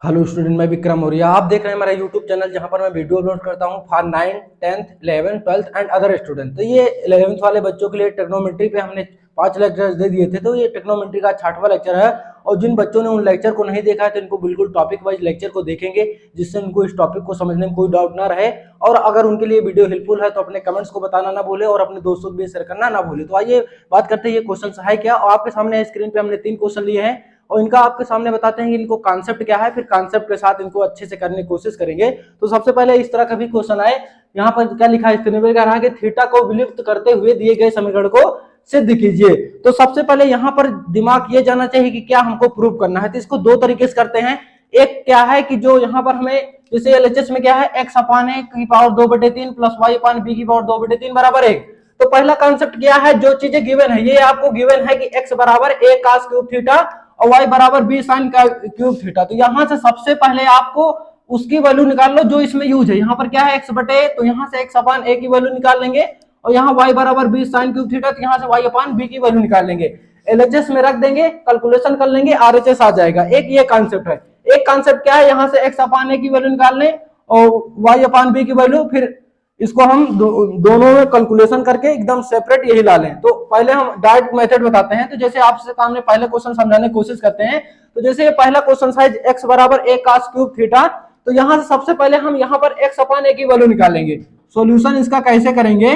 Hello student, मैं विक्रम मौर्य। आप देख रहे हैं मेरा यूट्यूब चैनल जहां पर मैं वीडियो अपलोड करता हूं for 9th 10th 11th 12th and other student. तो ये 11th वाले बच्चों के लिए ट्रिग्नोमेट्री पे हमने 5 लेक्चर्स दे दिए थे। तो ये ट्रिग्नोमेट्री का 6वां लेक्चर है और जिन बच्चों ने उन लेक्चर को नहीं देखा है तो इनको बिल्कुल टॉपिक वाइज लेक्चर को देखेंगे जिससे उनको इस टॉपिक को समझने में कोई डाउट ना रहे। और अगर उनके लिए वीडियो हेल्पफुल है तो अपने कमेंट्स को बताना ना भूले और अपने दोस्तों को भी शेयर करना ना भूले। तो आइए बात करते हैं ये क्वेश्चन है क्या। और आपके सामने स्क्रीन पे हमने 3 क्वेश्चन लिए हैं और इनका आपके सामने बताते हैं कि इनको कॉन्सेप्ट क्या है, फिर कॉन्सेप्ट के साथ इनको अच्छे से करने की कोशिश करेंगे। तो सबसे पहले इस तरह का भी क्वेश्चन आए, यहाँ पर क्या लिखा है स्क्रीन पर, कह रहा है कि थीटा को विलुप्त करते हुए दिए गए समीकरण को सिद्ध कीजिए। तो सबसे पहले यहाँ पर दिमाग ये जाना चाहिए कि क्या हमको प्रूव करना है। तो इसको 2 तरीके से करते हैं। एक क्या है कि जो यहाँ पर हमें जैसे एलएचएस में क्या है x अपान ए की पावर 2/3 प्लस y अपान बी की पावर 2/3 बराबर 1। तो पहला कॉन्सेप्ट क्या है, जो चीजें गिवन है ये आपको गिवन है कि x बराबर a cos क्यूब थीटा और y बराबर b sin क्यूब थीटा। तो यहां से सबसे पहले आपको उसकी वैल्यू निकाल लो जो इसमें यूज है। यहाँ पर क्या है x बटे, तो यहाँ से x अपान a की वैल्यू निकाल लेंगे और यहाँ y बराबर b sin क्यूब थीटा, तो यहाँ से y अपान b की वैल्यू निकाल लेंगे, एलएचएस में रख देंगे, कैलकुलेशन कर लेंगे, आरएचएस आ जाएगा। एक ये कॉन्सेप्ट है। एक कॉन्सेप्ट क्या है, यहाँ से x अपान a की वैल्यू निकाल लें और y अपान b की वैल्यू, फिर इसको हम दोनों में कैलकुलेशन करके एकदम सेपरेट यही ला लें। तो पहले हम डायरेक्ट मेथड बताते हैं। तो जैसे आपसे सामने पहले क्वेश्चन समझाने की कोशिश करते हैं। तो जैसे ये पहला क्वेश्चन है x बराबर a cos क्यूब थीटा, तो यहाँ से सबसे पहले हम यहाँ पर x अपान a की वैल्यू निकालेंगे। सॉल्यूशन इसका कैसे करेंगे,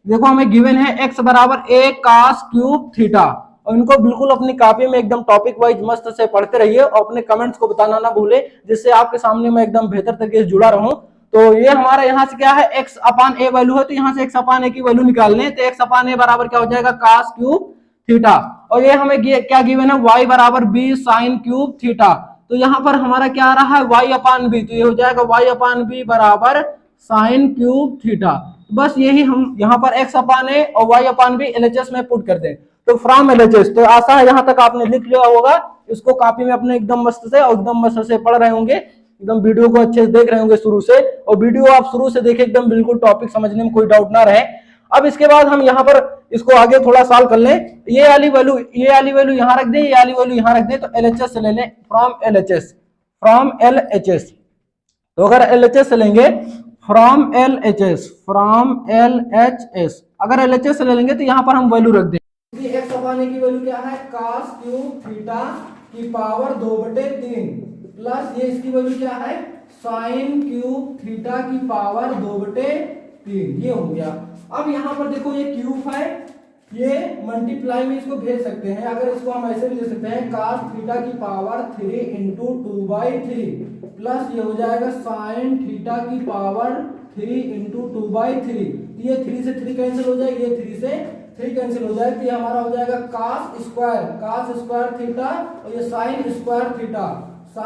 देखो हमें गिवन है x बराबर a cos क्यूब थीटा, और इनको बिल्कुल अपनी कॉपी में एकदम टॉपिक वाइज मस्त से पढ़ते रहिए और अपने कमेंट्स को बताना ना भूले, जिससे आपके सामने मैं एकदम बेहतर तरीके से जुड़ा रहूं। तो ये हमारा यहाँ से क्या है, x अपान a वैल्यू है, तो यहाँ से x अपान a की वैल्यू निकाल लें। तो x अपान a बराबर क्या हो जाएगा, cos क्यूब थीटा, और ये हमें क्या गिवन है, y बराबर b sin क्यूब थीटा। तो यहाँ पर हमारा क्या आ रहा है, y अपान b, तो ये हो जाएगा y अपान b बराबर sin क्यूब थीटा। बस यही हम यहाँ पर x अपान a और y अपान b एलएचएस में पुट कर दें। तो फ्रॉम एलएचएस, तो आशा है यहाँ तक आपने लिख लिया होगा। इसको कॉपी में अपने एकदम मस्त से और एकदम मस्त से पढ़ रहे होंगे, एकदम वीडियो को अच्छे से देख रहे होंगे शुरू से, और वीडियो आप शुरू से देखें एकदम बिल्कुल टॉपिक समझने में कोई डाउट ना रहे। अब इसके बाद हम यहाँ पर इसको आगे थोड़ा सॉल्व कर लें। ये वाली वैल्यू यहाँ रख दें, ये वाली वैल्यू यहाँ रख दें। तो एलएचएस से ले लें, फ्रॉम एलएचएस। तो अगर एलएचएस से लेंगे फ्रॉम एलएचएस, अगर एलएचएस से ले लेंगे तो यहाँ पर हम वैल्यू रख दें। एक्स अपान ए की वैल्यू क्या है, cos क्यूब थीटा की पावर 2/3 प्लस ये इसकी वैल्यू क्या है, sin क्यूब थीटा की पावर 2/3, ये हो गया। अब यहाँ पर देखो ये क्यूब है, ये मल्टीप्लाई में इसको भेज सकते हैं। अगर इसको हम ऐसे भी ले सकते हैं, cos थीटा की पावर 3 इंटू 2/3 प्लस ये हो जाएगा sin थीटा की पावर 3 इंटू 2/3। ये 3 से 3 कैंसिल हो जाएगा, ये 3 से 3 कैंसिल हो जाएगा, तो ये हमारा हो जाएगा cos स्क्वायर थीटा और ये sin स्क्वायर थीटा। तो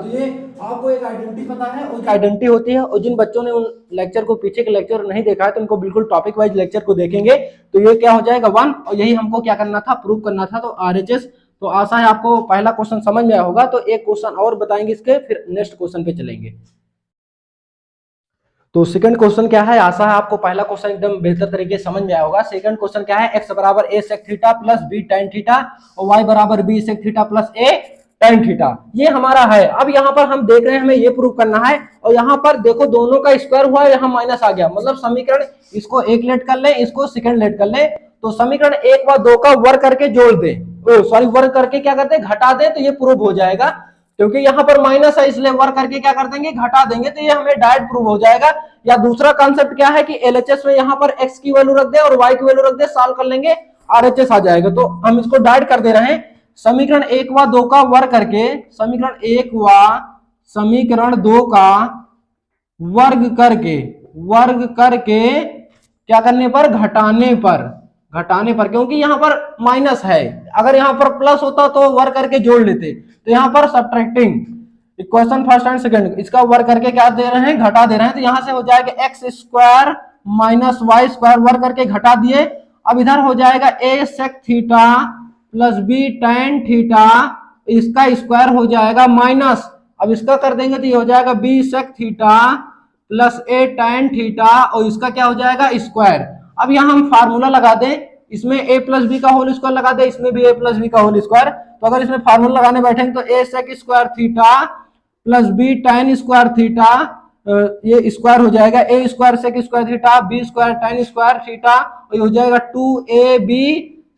ये आपको एक आइडेंटिटी पता है, और आइडेंटिटी होती है। और जिन बच्चों ने उन लेक्चर को, पीछे के लेक्चर नहीं देखा है, तो उनको बिल्कुल टॉपिक वाइज लेक्चर को देखेंगे। तो ये क्या हो जाएगा 1, और यही हमको क्या करना था, प्रूव करना था। तो आरएचएस, तो आशा है आपको पहला क्वेश्चन समझ में आया होगा। तो एक क्वेश्चन और बताएंगे इसके, फिर नेक्स्ट क्वेश्चन पे चलेंगे। तो सेकंड क्वेश्चन क्या है, आशा है आपको पहला क्वेश्चन एकदम बेहतर तरीके से समझ में आया होगा। सेकंड क्वेश्चन क्या है, x बराबर a sec theta plus b tan theta और y बराबर b sec theta plus a tan theta, ये हमारा है। अब यहाँ पर हम देख रहे हैं हमें ये प्रूव करना है, और यहाँ पर देखो दोनों का स्क्वायर हुआ है, यहाँ माइनस आ गया, मतलब समीकरण इसको एक लेट कर ले, इसको सेकंड लेट कर ले। तो समीकरण 1 व 2 का वर्ग करके जोड़ दे, वर्ग करके क्या करते हैं, घटा दे, तो ये प्रूव हो जाएगा। क्योंकि यहाँ पर माइनस है इसलिए वर्ग करके क्या कर देंगे, घटा देंगे, तो ये हमें डायरेक्ट प्रूव हो जाएगा। या दूसरा कॉन्सेप्ट क्या है कि एलएचएस में यहाँ पर x की वैल्यू रख दे और y की वैल्यू रख दे, सॉल्व कर लेंगे, आरएचएस आ जाएगा। तो हम इसको डायरेक्ट कर दे रहे हैं, समीकरण 1 व 2 का वर्ग करके, समीकरण 2 का वर्ग करके क्या करने पर, घटाने पर, क्योंकि यहाँ पर माइनस है, अगर यहाँ पर प्लस होता तो वर्ग करके जोड़ लेते। तो यहाँ पर subtracting equation first and second, इसका वर्ग करके क्या दे रहे हैं, घटा दे रहे हैं। तो यहाँ से हो जाएगा x square minus Y square, वर्ग करके घटा दिए। अब इधर हो जाएगा a sec theta plus b tan theta, इसका स्क्वायर हो जाएगा माइनस, अब इसका कर देंगे तो ये हो जाएगा b sec theta plus a tan theta, और इसका क्या हो जाएगा, स्क्वायर। अब यहाँ हम फार्मूला लगा दें, इसमें a प्लस बी का होल स्क्वायर लगा दे, इसमें भी a प्लस बी का होल स्क्वायर। तो अगर इसमें फार्मूला लगाने बैठेंगे तो a sec square theta plus B tan square theta, ये स्क्वायर हो जाएगा A square sec square theta, B square tan square theta, और ये हो जाएगा 2ab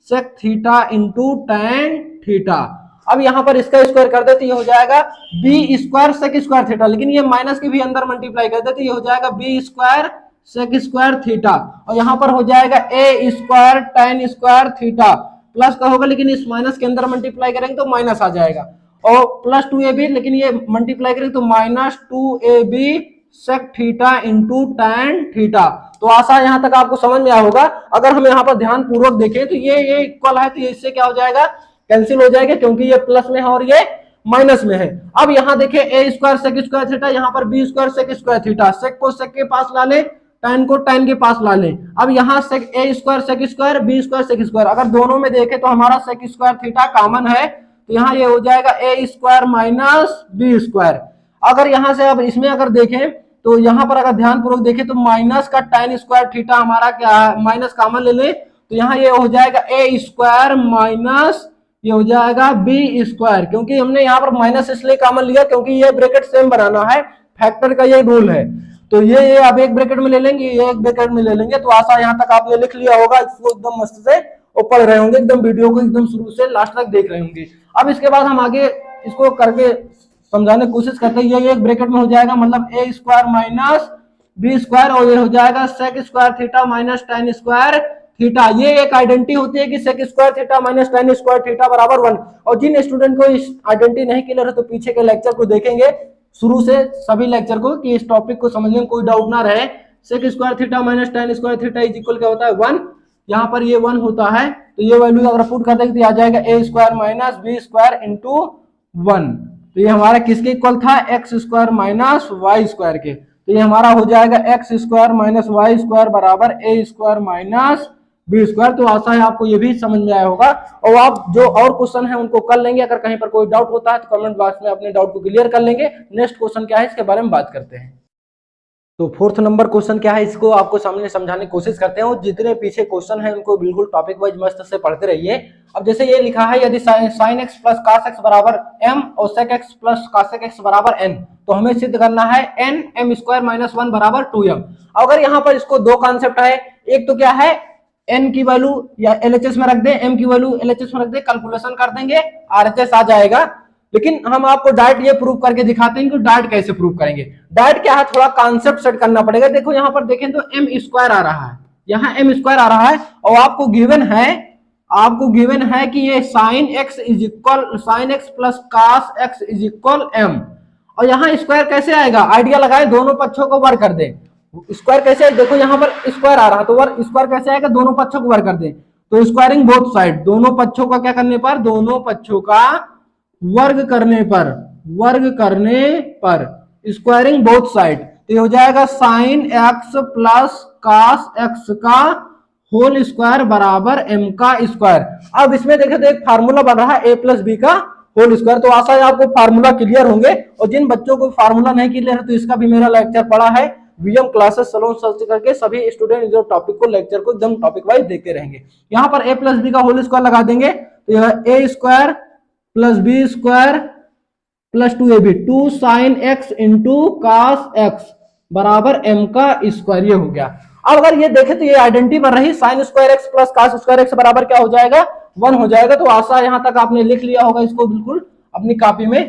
sec theta into tan theta. अब यहाँ पर इसका स्क्वायर कर देते, ये हो जाएगा B square sec square theta, लेकिन ये माइनस के भी अंदर मल्टीप्लाई कर देते, ये हो जाएगा B square sec square theta, और यहाँ पर हो जाएगा A square tan square theta, plus का होगा लेकिन इस माइनस के अंदर मल्टीप्लाई करेंगे तो माइनस आ जाएगा, और प्लस 2ab, लेकिन ये मल्टीप्लाई करेंगे तो minus 2ab sec theta into tan theta. तो आशा यहाँ तक आपको समझ में आया होगा। अगर हम यहाँ पर ध्यान पूर्वक देखें तो ये इक्वल है, तो ये इससे क्या हो जाएगा, कैंसिल हो जाएगा, क्योंकि ये प्लस में है और ये माइनस में है। अब यहाँ देखें A square sec square theta, यहाँ पर B square sec square theta, sec को सेक के पास ला ले, tan को tan के पास ला ले। अब यहाँ sec A square sec square, B square sec square, अगर दोनों में देखें तो हमारा सेक स्क्वायर थीटा कॉमन है, तो यहाँ ये हो जाएगा A square minus B square. अगर यहाँ से अब इसमें अगर देखें तो यहाँ पर अगर ध्यान पूर्वक देखें तो माइनस का tan स्क्वायर थीटा हमारा क्या है, माइनस कॉमन ले ले, तो यहाँ ये हो जाएगा ए स्क्वायर माइनस ये हो जाएगा बी स्क्वायर, क्योंकि हमने यहाँ पर माइनस इसलिए कॉमन लिया क्योंकि ये ब्रैकेट सेम बनाना है, फैक्टर का ये रूल है। तो ये अब एक ब्रैकेट में ले लेंगे, ये एक ब्रैकेट में ले लेंगे। तो आशा यहाँ तक आपने लिख लिया होगा, इसको एकदम मस्त से और पढ़ रहे होंगे, एकदम वीडियो को एकदम शुरू से लास्ट तक देख रहे होंगे। अब इसके बाद हम आगे इसको करके समझाने की कोशिश करते हैं। ये एक ब्रैकेट में हो जाएगा, मतलब a square minus B square, और ये हो जाएगा sec square theta minus tan square theta. ये एक आइडेंटिटी होती है कि sec square theta minus tan square theta बराबर 1। और जिन स्टूडेंट को इस आइडेंटिटी नहीं क्लियर है तो पीछे के लेक्चर को देखेंगे शुरू से सभी लेक्चर को, कि इस टॉपिक को समझने में कोई डाउट ना रहे। Sec square theta minus tan square theta is equal क्या होता है 1, यहाँ पर ये 1 होता है, तो ये वैल्यू अगर पुट कर देंगे तो आ जाएगा A square minus B square into 1। तो ये हमारा किसके इक्वल था, X square minus Y square के। तो ये हमारा हो जाएगा x square minus Y square बराबर A square minus B square. तो आशा है आपको ये भी समझ में आया होगा, और आप जो और क्वेश्चन है उनको कर लेंगे। अगर कहीं पर कोई डाउट होता है तो कमेंट बॉक्स में अपने डाउट को क्लियर कर लेंगे। नेक्स्ट क्वेश्चन क्या है इसके बारे में बात करते हैं। तो फोर्थ नंबर क्वेश्चन क्या है, इसको आपको सामने समझाने की कोशिश करते हैं। और जितने पीछे क्वेश्चन है उनको बिल्कुल टॉपिक वाइज मस्त से पढ़ते रहिए। अब जैसे ये लिखा है, यदि sin x plus cos x बराबर m और sec x plus cos x बराबर n, तो हमें सिद्ध करना है n m स्क्वायर माइनस 1 बराबर 2m। अगर यहाँ पर इसको दो कॉन्सेप्ट है, एक तो क्या है n की वैल्यू या LHS में रख दे, m की वैल्यू LHS में रख दे, कैलकुलेशन कर देंगे RHS आ जाएगा। लेकिन हम आपको डायरेक्ट ये प्रूव करके दिखाते हैं कि डायरेक्ट कैसे प्रूव करेंगे। डायरेक्ट क्या है, थोड़ा कॉन्सेप्ट सेट करना पड़ेगा। देखो यहाँ पर देखें तो m स्क्वायर आ रहा है, यहाँ m स्क्वायर आ रहा है, और आपको गिवन है कि ये sin x is equal sin x plus cos x is equal m। और यहाँ स्क्वायर कैसे आएगा, आइडिया लगाए, दोनों पक्षों को वर्ग कर दे। स्क्वायर कैसे, देखो यहाँ पर स्क्वायर आ रहा है तो वर्ग स्क्वायर कैसे आएगा, दोनों पक्षों को वर्ग कर दे। तो स्क्वायरिंग बोथ साइड, दोनों पक्षों का क्या करने पर, दोनों पक्षों का वर्ग करने पर स्क्वायरिंग बोथ साइड, तो ये हो जाएगा sin x plus cos x का होल स्क्वायर बराबर m का स्क्वायर। अब इसमें देखें तो एक फार्मूला बन रहा है a प्लस बी का होल स्क्वायर। तो आशा है आपको फार्मूला क्लियर होंगे, और जिन बच्चों को फार्मूला नहीं क्लियर है तो इसका भी मेरा लेक्चर पड़ा है वीएम क्लासेस सलोन सर्च करके। सभी स्टूडेंट जो टॉपिक को लेक्चर को एकदम टॉपिक वाइज देखते रहेंगे। यहाँ पर a प्लस बी का होल स्क्वायर लगा देंगे, तो यह a square plus b square plus 2ab 2 sin x into cos x बराबर m का स्क्वायर, ये हो गया। अब अगर ये देखें तो ये आइडेंटिटी बन रही, sin square x plus cos square x बराबर क्या हो जाएगा, 1 हो जाएगा। तो आशा यहाँ तक आपने लिख लिया होगा इसको बिल्कुल अपनी कॉपी में।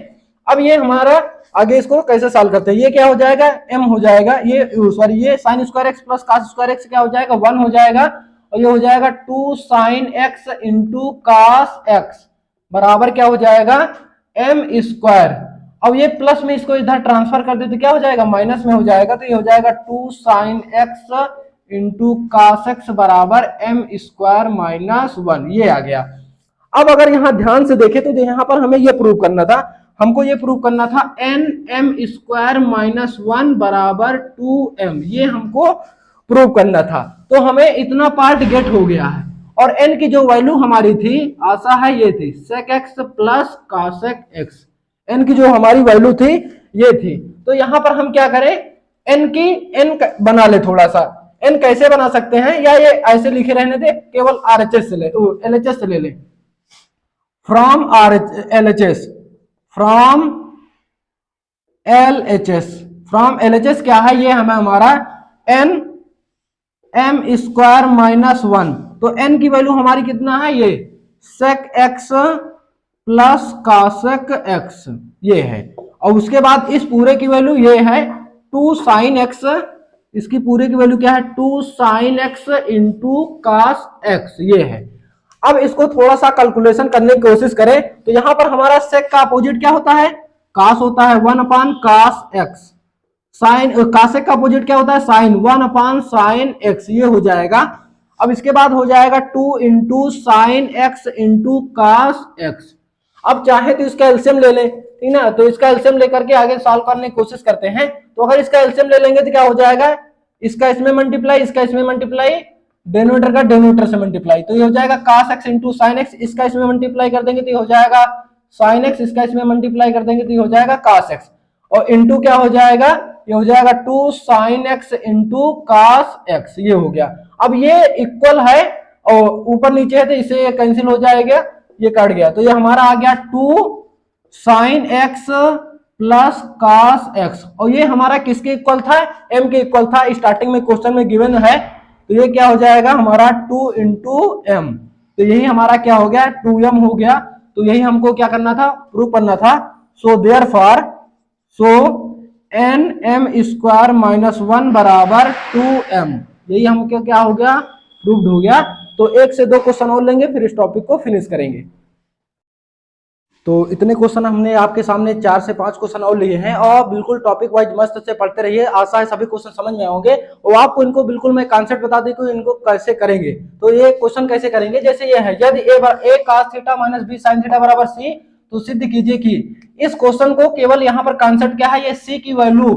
अब ये हमारा आगे इसको कैसे सॉल्व करते हैं, ये क्या हो जाएगा m हो जाएगा, ये सॉरी ये sin square x plus cos square x क्या हो जाएगा 1 हो जाएगा, और ये हो जाएगा 2 sin x into cos x बराबर क्या हो जाएगा m स्क्वायर। अब ये प्लस में इसको इधर ट्रांसफर कर देते क्या हो जाएगा, माइनस में हो जाएगा। तो ये हो जाएगा 2 sin x into cos x बराबर m स्क्वायर माइनस 1, ये आ गया। अब अगर यहाँ ध्यान से देखें तो यहाँ पर हमें ये प्रूव करना था, हमको ये प्रूव करना था n m स्क्वायर माइनस 1 बराबर 2m, ये हमको प्रूव करना था। तो हमें इतना पार्ट गेट हो गया है, और n की जो वैल्यू हमारी थी आशा है ये थी sec x plus cosec x, n की जो हमारी वैल्यू थी ये थी। तो यहाँ पर हम क्या करें, n बना ले थोड़ा सा। n कैसे बना सकते हैं, या ये ऐसे लिखे रहने दे, केवल RHS से ले, LHS से ले ले, from LHS from LHS, from LHS क्या है, ये हमें हमारा n m स्क्वायर माइनस 1, तो n की वैल्यू हमारी कितना है, ये sec x plus cosec x ये है। और उसके बाद इस पूरे की वैल्यू ये है 2 sin x, इसकी पूरे की वैल्यू क्या है 2 sin x into cos x ये है। अब इसको थोड़ा सा कैलकुलेशन करने की कोशिश करें तो यहां पर हमारा sec का अपोजिट क्या होता है, cos होता है 1 अपान cos x, साइन cosec का अपोजिट क्या होता है sin 1 अपान sin x ये हो जाएगा। अब इसके बाद हो जाएगा 2 into sine x into cos x। अब चाहे तो इसका एलसीएम ले लें, ठीक ना, तो इसका एलसीएम लेकर के आगे सॉल्व करने की कोशिश करते हैं। तो अगर इसका एलसीएम ले लेंगे तो क्या हो जाएगा, इसका इसमें मल्टीप्लाई, इसका इसमें मल्टीप्लाई, डेनोमिनेटर का डेनोमिनेटर से मल्टीप्लाई, तो ये हो जाएगा cos x into sine x, इसका इसमें मल्टीप्लाई कर देंगे तो ये हो जाएगा sin x, इसका इसमें मल्टीप्लाई कर देंगे तो ये हो जाएगा cos x, और इंटू क्या हो जाएगा, ये हो जाएगा 2 sin x into cos x ये हो गया। अब ये इक्वल है और ऊपर नीचे है तो इसे कैंसिल हो जाएगा, ये कट गया, तो ये हमारा आ गया 2 sin x plus cos x, और ये हमारा किसके इक्वल था, m के इक्वल था, स्टार्टिंग में क्वेश्चन में गिवन है, तो ये क्या हो जाएगा हमारा 2 इंटू m, तो यही हमारा क्या हो गया 2m हो गया। तो यही हमको क्या करना था, प्रूव करना था। So therefore n m square minus 1 बराबर 2m, यही हमको क्या हो गया, प्रूव्ड हो गया। तो 1 से 2 क्वेश्चन और लेंगे फिर इस टॉपिक को फिनिश करेंगे। तो इतने क्वेश्चन हमने आपके सामने 4 से 5 क्वेश्चन और लिए हैं, और बिल्कुल टॉपिक वाइज मस्त से पढ़ते रहिए, आशा है सभी क्वेश्चन समझ में होंगे और आपको इनको बिल्कुल मैं कॉन्सेप्ट बता दूं कि इनको कैसे करेंगे। तो ये क्वेश्चन कैसे करेंगे, जैसे ये है, यदि a cos theta minus b sin theta बराबर c, तो सिद्ध कीजिए कि इस क्वेश्चन को केवल यहाँ पर कॉन्सेप्ट क्या है, ये c की वैल्यू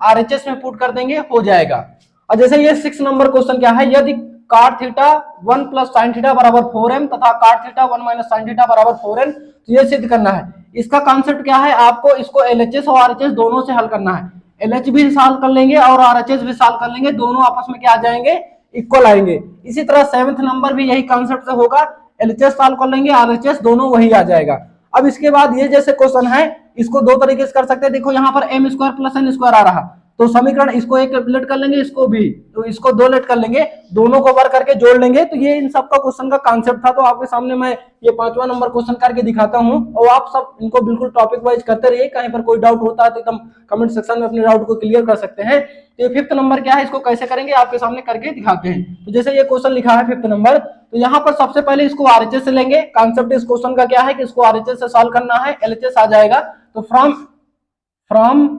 RHS में पुट कर देंगे हो जाएगा। और जैसे ये 6 नंबर क्वेश्चन क्या है, यदि cot theta 1 plus sine theta बराबर 4m तथा cot theta 1 minus sine theta बराबर 4n, तो ये सिद्ध करना है। इसका कॉन्सेप्ट क्या है, आपको इसको LHS और RHS दोनों से हल करना है। LH भी सॉल्व कर लेंगे और RHS भी सॉल्व कर लेंगे, दोनों आपस में क्या आ जाएंगे, इक्वल आएंगे। इसी तरह 7th नंबर भी यही कॉन्सेप्ट से होगा, LHS सॉल्व कर लेंगे, RHS दोनों वही आ जाएगा। अब इसके बाद ये जैसे क्वेश्चन है इसको दो तरीके से कर सकते हैं। देखो यहाँ पर m square plus n square आ रहा, तो समीकरण इसको एक लेट कर लेंगे, इसको भी, तो इसको 2 लेट कर लेंगे, दोनों को वर्क करके जोड़ लेंगे। तो ये इन सबका क्वेश्चन का कांसेप्ट था। तो आपके सामने मैं ये 5वां नंबर क्वेश्चन करके दिखाता हूं और आप सब इनको बिल्कुल टॉपिक वाइज करते रहिए। कहीं पर कोई डाउट होता है तो एकदम कमेंट सेक्शन में अपने डाउट को क्लियर कर सकते हैं। तो ये 5th नंबर क्या है, इसको कैसे करेंगे आपके सामने करके दिखाते हैं। तो जैसे ये क्वेश्चन लिखा है 5th नंबर, तो यहाँ पर सबसे पहले इसको RHS से लेंगे। कॉन्सेप्ट इस क्वेश्चन का क्या है कि इसको RHS से सॉल्व करना है, LHS आ जाएगा। तो फ्रॉम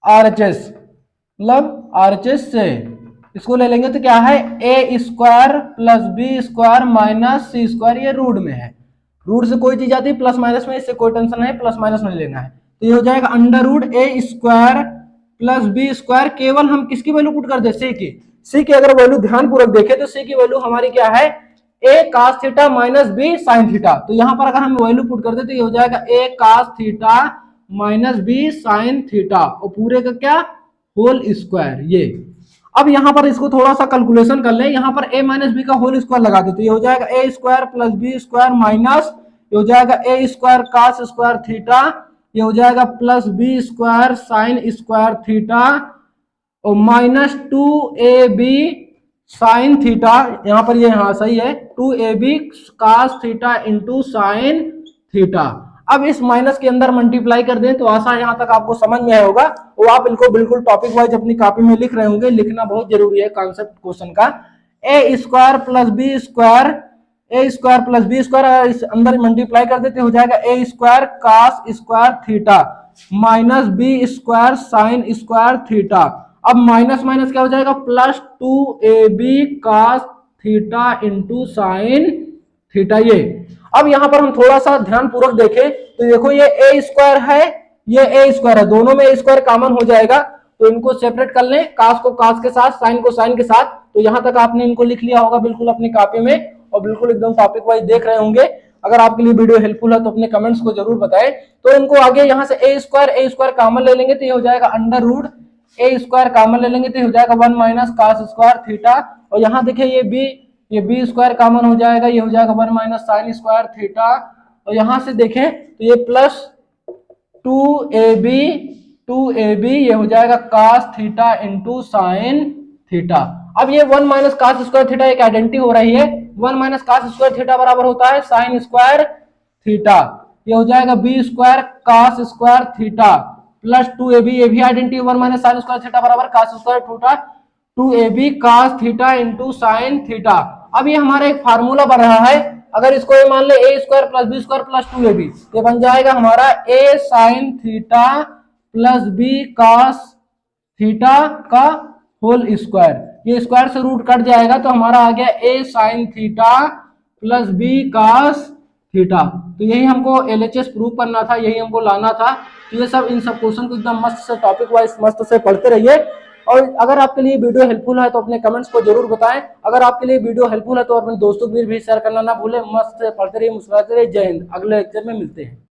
RHS मतलब RHS से इसको ले लेंगे तो क्या है, a square plus b square minus c square, ये रूट में है, रूट से कोई चीज आती है प्लस माइनस में, इससे कोई टेंशन है, प्लस माइनस नहीं लेना है। तो ये हो जाएगा under root a square plus b square, केवल हम किसकी वैल्यू पुट कर दे, सी की अगर वैल्यू ध्यानपूर्वक देखें तो सी की वैल्यू हमारी क्या है, a cos theta minus b sin theta. तो यहाँ पर अगर हम वैल्यू पुट कर दे तो ये हो जाएगा a cos theta minus b sin theta, और पूरे का क्या, होल स्क्वायर ये। अब यहाँ पर इसको थोड़ा सा कैलकुलेशन कर लें, यहाँ पर a माइनस बी का होल स्क्वायर लगा देते, ये हो जाएगा a square plus b square minus, ये हो जाएगा a square cos square theta, ये हो जाएगा plus b square sine square theta, और माइनस 2ab साइन थीटा, यहाँ पर ये हाँ सही है, 2ab cos theta into sine theta. अब इस माइनस के अंदर मल्टीप्लाई कर दें तो आशा यहाँ तक आपको समझ में आया होगा, वो आप इनको बिल्कुल टॉपिक वाइज अपनी कॉपी में लिख रहे होंगे, लिखना बहुत जरूरी है कॉन्सेप्ट क्वेश्चन का। a square plus b square, a square plus b square इस अंदर मल्टीप्लाई कर देते हो जाएगा a square cos square theta minus B square sine square theta. अब माइनस माइनस क्या हो जाएगा, plus 2ab cos theta into sine theta ये। अब यहाँ पर हम थोड़ा सा ध्यान पूर्वक देखें तो देखो ये a स्क्वायर है, ये a स्क्वायर है, दोनों में a स्क्वायर कॉमन हो जाएगा, तो इनको सेपरेट कर लें, cos को cos के साथ, sin को sin के साथ। तो यहाँ तक आपने इनको लिख लिया होगा बिल्कुल अपनी कॉपी में, और बिल्कुल एकदम टॉपिक वाइज देख रहे होंगे। अगर आपके लिए वीडियो हेल्पफुल है तो अपने कमेंट्स को जरूर बताएं। तो इनको आगे यहाँ से a स्क्वायर कॉमन ले लेंगे तो ये हो जाएगा under root a square common ले लेंगे तो ये हो जाएगा 1 माइनस cos स्क्वायर थीटा, और यहाँ देखिए ये b स्क्वायर कॉमन हो जाएगा, ये हो जाएगा 1 माइनस साइन स्क्वायर थीटा, और यहाँ से देखें तो ये प्लस 2ab 2ab, ये हो जाएगा cos theta into sine theta. अब ये 1 माइनस cos स्क्वायर थीटा एक आइडेंटिटी हो रही है, 1 माइनस cos स्क्वायर थीटा बराबर होता है साइन स्क्वायर थीटा। ये हो जाएगा b square cos square theta plus 2ab, ये भी identity 1 minus sign square theta बराबर cos square theta 2ab cos theta into sine theta. अब ये हमारा एक फार्मूला बन रहा है, अगर इसको ये मान ले a square plus b square plus 2ab, ये बन जाएगा हमारा a sine theta plus b cos theta का होल स्क्वायर। ये स्क्वायर से रूट कट जाएगा तो हमारा आ गया a sine theta plus b cos theta. तो यही हमको LHS प्रूव करना था, यही हमको लाना था। तो ये सब इन सब क्वेश्चन को एकदम मस्त से टॉपिक वाइज मस्त से पढ़ते रहिए। और अगर आपके लिए वीडियो हेल्पफुल है तो अपने कमेंट्स को जरूर बताएं। अगर आपके लिए वीडियो हेल्पफुल है तो अपने दोस्तों को भी शेयर करना ना भूलें। मस्त से पढ़ते रहिए, मुस्कुराते रहिए। जय हिंद। अगले लेक्चर में मिलते हैं।